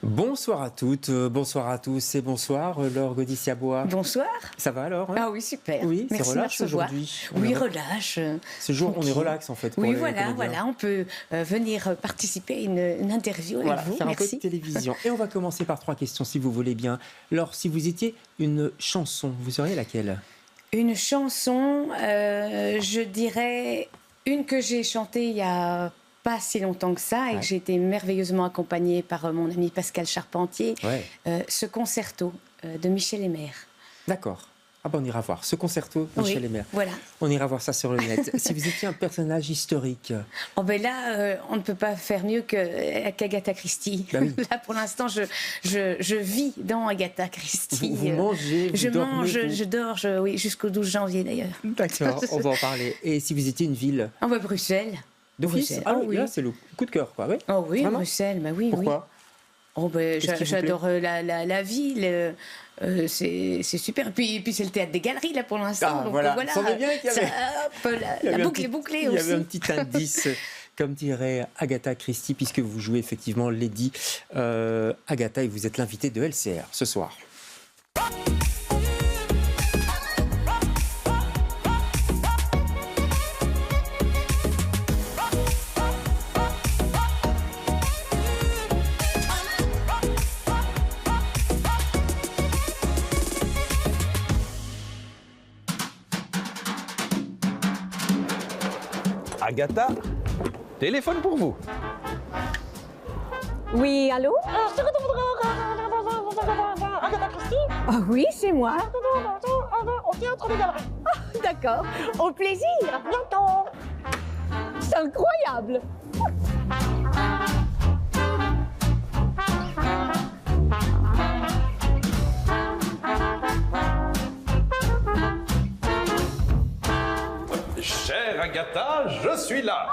Bonsoir à toutes, bonsoir à tous et bonsoir Laure Gaudis-Bois. Bonsoir. Ça va alors Ah oui, super. Oui, c'est merci relâche de me recevoir. aujourd'hui. Oui, relâche. Ce jour, on est relax en fait. Pour oui, les voilà, comédiens. on peut venir participer à une interview avec vous. Faire un peu Merci. de télévision. Et on va commencer par 3 questions si vous voulez bien. Laure, si vous étiez une chanson, vous seriez laquelle? Une chanson, je dirais une que j'ai chantée il y a pas si longtemps que ça et que j'ai été merveilleusement accompagnée par mon ami Pascal Charpentier. Ce concerto de Michel Aimère. D'accord. Ah ben on ira voir ce concerto Michel Aimère. Voilà. On ira voir ça sur le net. Si vous étiez un personnage historique. Oh ben là, on ne peut pas faire mieux qu'Agatha Christie. Bah oui. Là, pour l'instant, je vis dans Agatha Christie. Vous mangez, vous je dormez, mange, vous... je dors, oui, jusqu'au 12 janvier d'ailleurs. D'accord, on va en parler. Et si vous étiez une ville? Oh ben Bruxelles. D'office? Bruxelles. Ah Oh oui, là c'est le coup de cœur, quoi. Oui. Oh oui, Vraiment? Bruxelles, bah oui. Pourquoi? Oui. Oh ben, Qu'est-ce qui vous j'adore la ville, c'est super. Puis c'est le théâtre des galeries là pour l'instant. Ah donc, voilà, voilà. on sentait bien qu'il y avait... La boucle est bouclée il y aussi. avait un petit indice, comme dirait Agatha Christie, puisque vous jouez effectivement Lady Agatha et vous êtes l'invité de LCR ce soir. Agatha, téléphone pour vous. Oui, allô? Agatha Christie. Ah oui, c'est moi. Au théâtre des galeries. D'accord. Au plaisir. Bientôt. C'est incroyable. Chère Agatha, je suis là.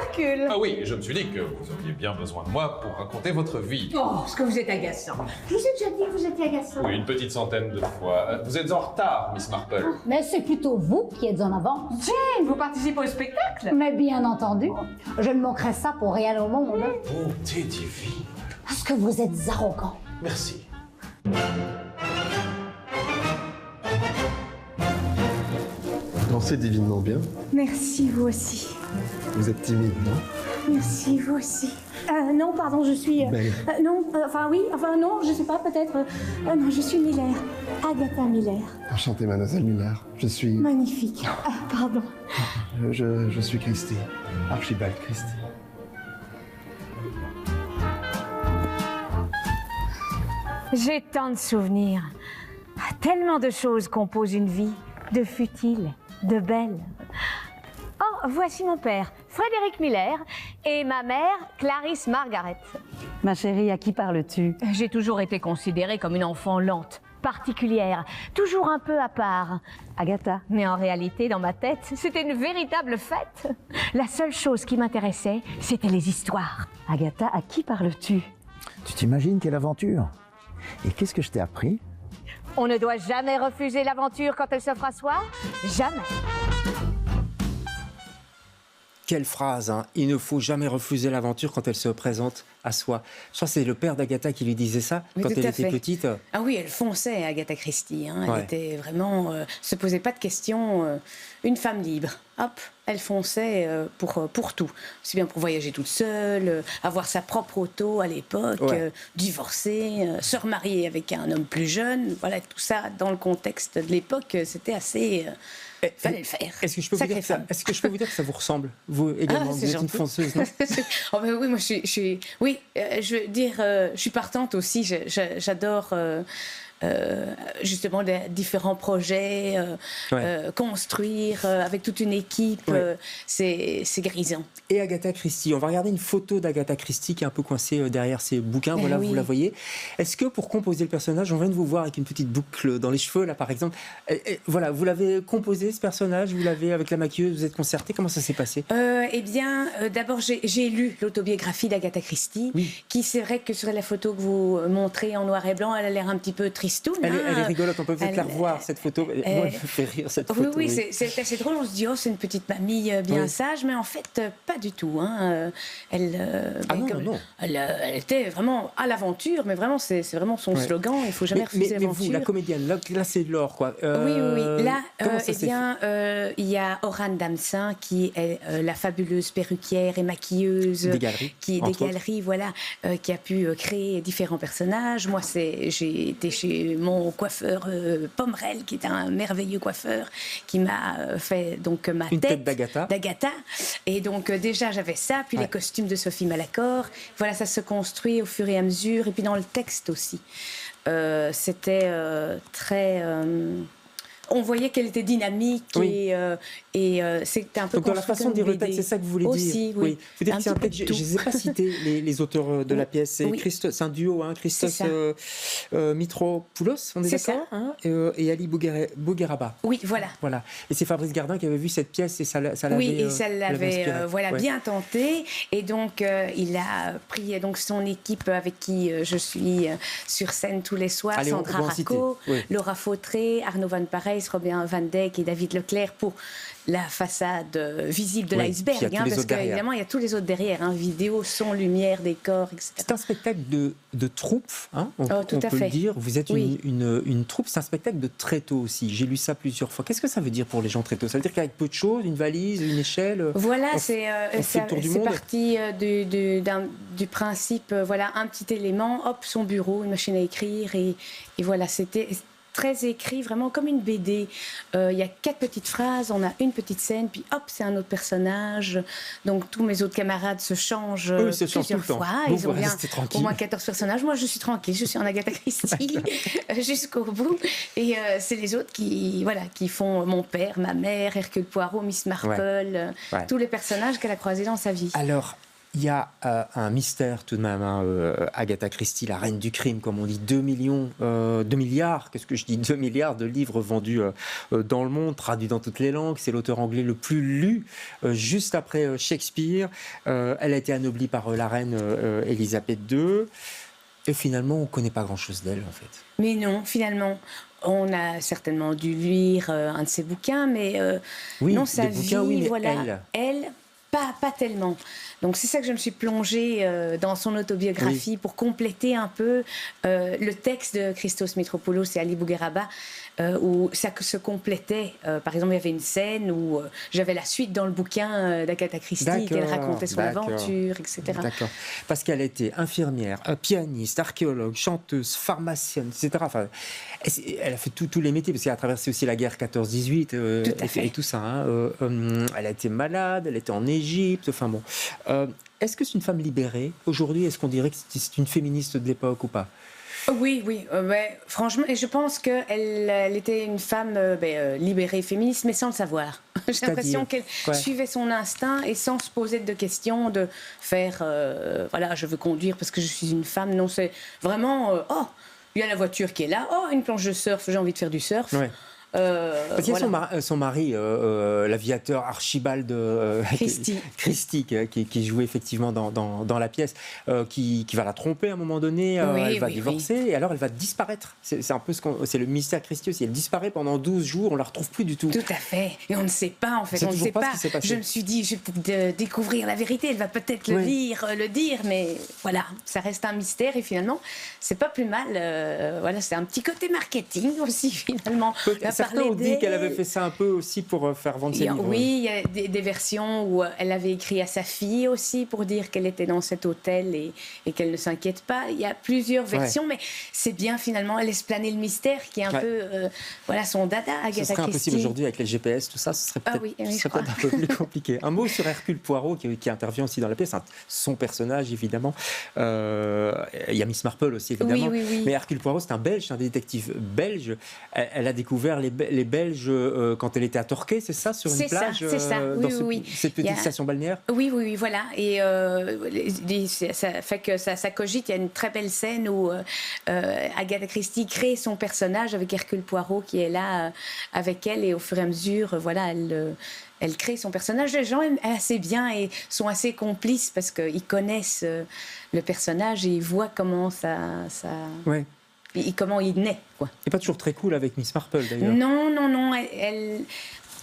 Hercule. Ah oui, je me suis dit que vous auriez bien besoin de moi pour raconter votre vie. Oh, ce que vous êtes agaçant. Je vous ai déjà dit que vous étiez agaçant. Oui, une petite centaine de fois. Vous êtes en retard, Miss Marple. Mais c'est plutôt vous qui êtes en avance. Jane, vous participez au spectacle? Mais bien entendu, je ne manquerai ça pour rien au monde. Bonté divine. Parce que vous êtes arrogant. Merci. Dansez divinement bien. Merci, vous aussi. Vous êtes timide, non? Merci, vous aussi. Non, pardon, je suis... Belle. non, non, je sais pas, peut-être... non, je suis Miller. Agatha Miller. Enchantée, mademoiselle Miller. Je suis... Magnifique. Pardon. Je suis Christie. Archibald Christie. J'ai tant de souvenirs. Tellement de choses composent une vie, de futiles, de belles. Oh, voici mon père, Frédéric Miller, et ma mère, Clarisse Margaret. Ma chérie, à qui parles-tu? J'ai toujours été considérée comme une enfant lente, particulière, toujours un peu à part. Agatha. Mais en réalité, dans ma tête, c'était une véritable fête. La seule chose qui m'intéressait, c'était les histoires. Agatha, à qui parles-tu? Tu t'imagines quelle aventure? Et qu'est-ce que je t'ai appris? On ne doit jamais refuser l'aventure quand elle s'offre à soi. Jamais. Quelle phrase, hein. Il ne faut jamais refuser l'aventure quand elle se présente à soi. Je crois que c'est le père d'Agatha qui lui disait ça Oui, quand tout elle à était fait. petite. Ah oui, elle fonçait, Agatha Christie. Hein. Elle Ouais. était vraiment... se posait pas de questions. Une femme libre. Hop, elle fonçait pour tout. Aussi bien pour voyager toute seule, avoir sa propre auto à l'époque, Ouais. divorcer, se remarier avec un homme plus jeune. Voilà, tout ça, dans le contexte de l'époque, c'était assez... fallait le faire. Est-ce que je peux vous dire que ça, femme. est-ce que je peux vous dire que ça vous ressemble, vous également? Ah, Vous c'est êtes une gentil. fonceuse, non? Oh ben oui, moi oui, je veux dire, je suis partante aussi. J'adore justement les différents projets, construire avec toute une équipe. Ouais. C'est grisant. Et Agatha Christie, on va regarder une photo d'Agatha Christie qui est un peu coincée derrière ses bouquins. Voilà, oui. vous la voyez. Est-ce que pour composer le personnage, on vient de vous voir avec une petite boucle dans les cheveux là, par exemple. Voilà, vous l'avez composé ce personnage, vous l'avez avec la maquilleuse, vous êtes concerté. Comment ça s'est passé? Eh bien, d'abord, j'ai lu l'autobiographie d'Agatha Christie, Oui. qui, c'est vrai que sur la photo que vous montrez en noir et blanc, elle a l'air un petit peu triste. tristoune. Elle est rigolote, on peut peut-être la revoir, cette photo. Moi, elle me fait rire, cette photo. Oui, c'est assez drôle. On se dit, oh, c'est une petite mamie bien sage, mais en fait, pas du tout. Hein. Elle était vraiment à l'aventure, mais vraiment, c'est vraiment son slogan. Il ne faut jamais refuser l'aventure. Mais vous, la comédienne, là, c'est de l'or, quoi. Oui. Là, il y a Orane Damsin, qui est la fabuleuse perruquière et maquilleuse des galeries, voilà, qui a pu créer différents personnages. Moi, j'ai été chez mon coiffeur Pomerel, qui est un merveilleux coiffeur, qui m'a fait donc une tête d'Agatha. Et donc déjà j'avais ça, puis les costumes de Sophie Malacor. Voilà, ça se construit au fur et à mesure, et puis dans le texte aussi. C'était très... on voyait qu'elle était dynamique et c'était un peu donc dans la façon de dire le texte, c'est ça que vous voulez aussi, dire. Oui. Vous dites que je ne les ai pas cités, les auteurs de la pièce. C'est un duo, hein, Christos Mitropoulos, on est d'accord, hein, et Ali Bougueraba. Oui, voilà. Et c'est Fabrice Gardin qui avait vu cette pièce et ça l'avait Oui, et ça l'avait bien tenté. Et donc, il a pris son équipe avec qui je suis sur scène tous les soirs, Sandra Racco, Laura Fautré, Arnaud Van Parijs, Robin Van Dijk et David Leclerc pour la façade visible de l'iceberg, parce qu'évidemment il y a tous les autres derrière, vidéo, son, lumière, décor, etc. C'est un spectacle de troupe, hein, on peut le dire. Vous êtes une troupe, c'est un spectacle de tréteaux aussi. J'ai lu ça plusieurs fois. Qu'est-ce que ça veut dire pour les gens tréteaux? Ça veut dire qu'avec peu de choses, une valise, une échelle, voilà, c'est parti du principe, un petit élément, hop, son bureau, une machine à écrire, et voilà, c'était très écrit, vraiment comme une BD. Il y a 4 petites phrases, on a une petite scène, puis hop, c'est un autre personnage. Donc tous mes autres camarades se changent plusieurs fois. Ils ont bien au moins 14 personnages. Moi, je suis tranquille, je suis en Agatha Christie jusqu'au bout. Et c'est les autres qui font mon père, ma mère, Hercule Poirot, Miss Marple, tous les personnages qu'elle a croisés dans sa vie. Alors, il y a un mystère tout de même, Agatha Christie, la reine du crime, comme on dit, 2 milliards, qu'est-ce que je dis, 2 milliards de livres vendus dans le monde, traduits dans toutes les langues. C'est l'auteur anglais le plus lu, juste après Shakespeare. Elle a été anoblie par la reine Elisabeth II. Et finalement, on ne connaît pas grand-chose d'elle, en fait. Mais non, finalement. On a certainement dû lire un de ses bouquins, mais non, sa vie, elle, pas tellement. Donc c'est ça que je me suis plongée dans son autobiographie pour compléter un peu le texte de Christos Mitropoulos et Ali Bougueraba, où ça se complétait. Par exemple, il y avait une scène où j'avais la suite dans le bouquin d'Agatha Christie, qu'elle racontait son aventure, etc. D'accord. Parce qu'elle était infirmière, pianiste, archéologue, chanteuse, pharmacienne, etc. Enfin, elle a fait tous les métiers, parce qu'elle a traversé aussi la guerre 14-18 et tout ça. Hein. Elle a été malade, elle était en Égypte, enfin bon. Est-ce que c'est une femme libérée? Aujourd'hui, est-ce qu'on dirait que c'est une féministe de l'époque ou pas? Oui, franchement, et je pense qu'elle était une femme libérée, féministe, mais sans le savoir. J'ai l'impression qu'elle suivait son instinct et sans se poser de questions, de faire, je veux conduire parce que je suis une femme. Non, c'est vraiment, il y a la voiture qui est là, une planche de surf, j'ai envie de faire du surf. Ouais. Parce qu'il y a son mari, l'aviateur Archibald Christie, qui jouait effectivement dans la pièce, qui va la tromper à un moment donné, elle va divorcer, et alors elle va disparaître. C'est un peu c'est le mystère Christie aussi. Elle disparaît pendant 12 jours, on la retrouve plus du tout. Tout à fait. Et on ne sait pas, en fait. On ne sait pas. Je me suis dit, je vais découvrir la vérité, elle va peut-être le dire, mais voilà, ça reste un mystère, et finalement, c'est pas plus mal. C'est un petit côté marketing aussi, finalement. Certains ont dit qu'elle avait fait ça un peu aussi pour faire vendre ses livres. Oui, il y a des versions où elle avait écrit à sa fille aussi pour dire qu'elle était dans cet hôtel et qu'elle ne s'inquiète pas. Il y a plusieurs versions, mais c'est bien finalement, elle laisse planer le mystère qui est un peu son dada, Agatha Christie. Ce serait impossible aujourd'hui avec les GPS, tout ça, ce serait peut-être un peu plus compliqué. Un mot sur Hercule Poirot qui intervient aussi dans la pièce, son personnage évidemment. Il y a Miss Marple aussi évidemment. Oui. Mais Hercule Poirot, c'est un Belge, un détective belge. Elle a découvert les Belges quand elle était à Torquay, c'est ça, sur une plage, c'est ça. Cette petite station balnéaire. Oui, voilà. Et ça fait que ça cogite. Il y a une très belle scène où Agatha Christie crée son personnage avec Hercule Poirot qui est là avec elle, et au fur et à mesure, elle crée son personnage. Les gens aiment assez bien et sont assez complices parce qu'ils connaissent le personnage et ils voient comment ça... Ouais. comment il naît, quoi. Et pas toujours très cool avec Miss Marple, d'ailleurs. Non.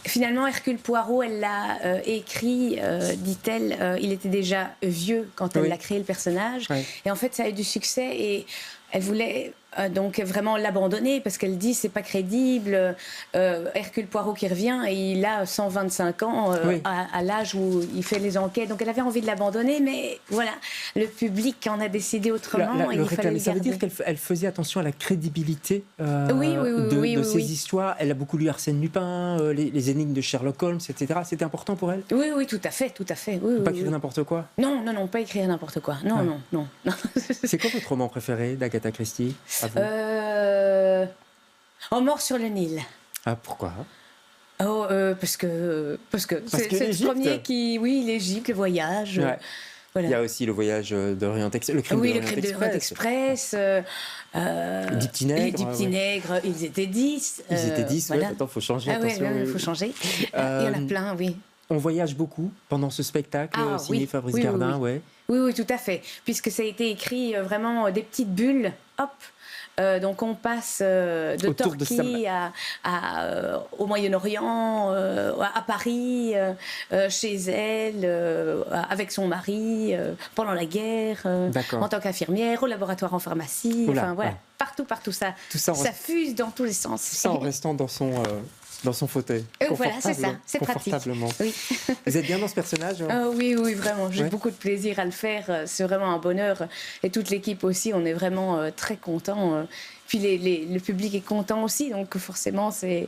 Finalement, Hercule Poirot, elle l'a écrit, dit-elle, il était déjà vieux quand elle l'a créé, le personnage. Oui. Et en fait, ça a eu du succès et elle voulait donc vraiment l'abandonner parce qu'elle dit c'est pas crédible. Hercule Poirot qui revient et il a 125 ans à l'âge où il fait les enquêtes. Donc elle avait envie de l'abandonner, mais voilà, le public en a décidé autrement. Il fallait ça veut dire qu'elle faisait attention à la crédibilité de ses histoires. Elle a beaucoup lu Arsène Lupin, les énigmes de Sherlock Holmes, etc. C'était important pour elle? Oui, tout à fait. Pas écrire n'importe quoi? Non, pas écrire n'importe quoi. Non. C'est quoi votre roman préféré d'Agatha Christie? Mort sur le Nil. Ah, pourquoi? Parce que c'est le premier qui... Oui, l'Égypte, le voyage. Ouais. Voilà. Il y a aussi le voyage d'Orient Express. Le crime d'Orient Express. Les dix petits nègres. Les petits nègres, ils étaient 10. Ils étaient 10, voilà. Attends, il faut changer. Il faut changer. Il y en a plein, oui. On voyage beaucoup pendant ce spectacle signé Fabrice Gardin, Oui, tout à fait. Puisque ça a été écrit vraiment des petites bulles, hop. Donc on passe de Torquay au Moyen-Orient, à Paris, chez elle, avec son mari, pendant la guerre, en tant qu'infirmière, au laboratoire en pharmacie, partout ça fuse dans tous les sens. Tout ça en restant dans son fauteuil. Voilà, c'est ça, c'est pratique. Oui. Vous êtes bien dans ce personnage? Oui, vraiment. J'ai beaucoup de plaisir à le faire. C'est vraiment un bonheur. Et toute l'équipe aussi, on est vraiment très contents. Puis le public est content aussi, donc forcément, c'est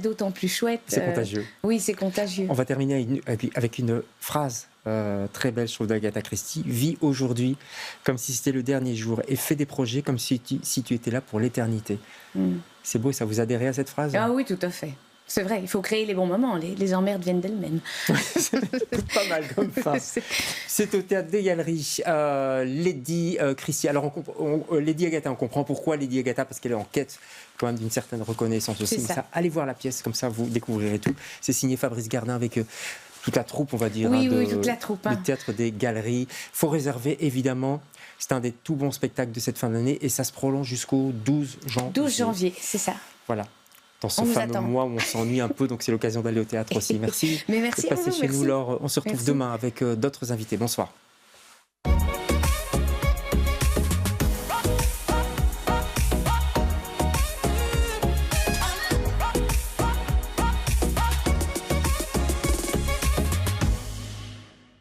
d'autant plus chouette. C'est contagieux. Oui, c'est contagieux. On va terminer avec une phrase très belle, je trouve, d'Agatha Christie. Vis aujourd'hui comme si c'était le dernier jour et fais des projets comme si tu étais là pour l'éternité. C'est beau, ça vous adhérez à cette phrase? Ah oui, tout à fait. C'est vrai, il faut créer les bons moments. Les emmerdes viennent d'elles-mêmes. C'est pas mal comme ça. C'est au Théâtre des Galeries. Lady Christie. Alors, Lady Agatha, on comprend pourquoi Lady Agatha, parce qu'elle est en quête quand même d'une certaine reconnaissance aussi. Ça. Allez voir la pièce, comme ça vous découvrirez tout. C'est signé Fabrice Gardin avec toute la troupe, on va dire. Oui, toute la troupe. Le Théâtre des Galeries. Il faut réserver, évidemment. C'est un des tout bons spectacles de cette fin d'année et ça se prolonge jusqu'au 12 janvier. 12 janvier, c'est ça. Voilà. Dans ce fameux mois où on s'ennuie un peu, donc c'est l'occasion d'aller au théâtre aussi. Merci. Mais merci de passer chez nous, Laure. On se retrouve demain avec d'autres invités. Bonsoir.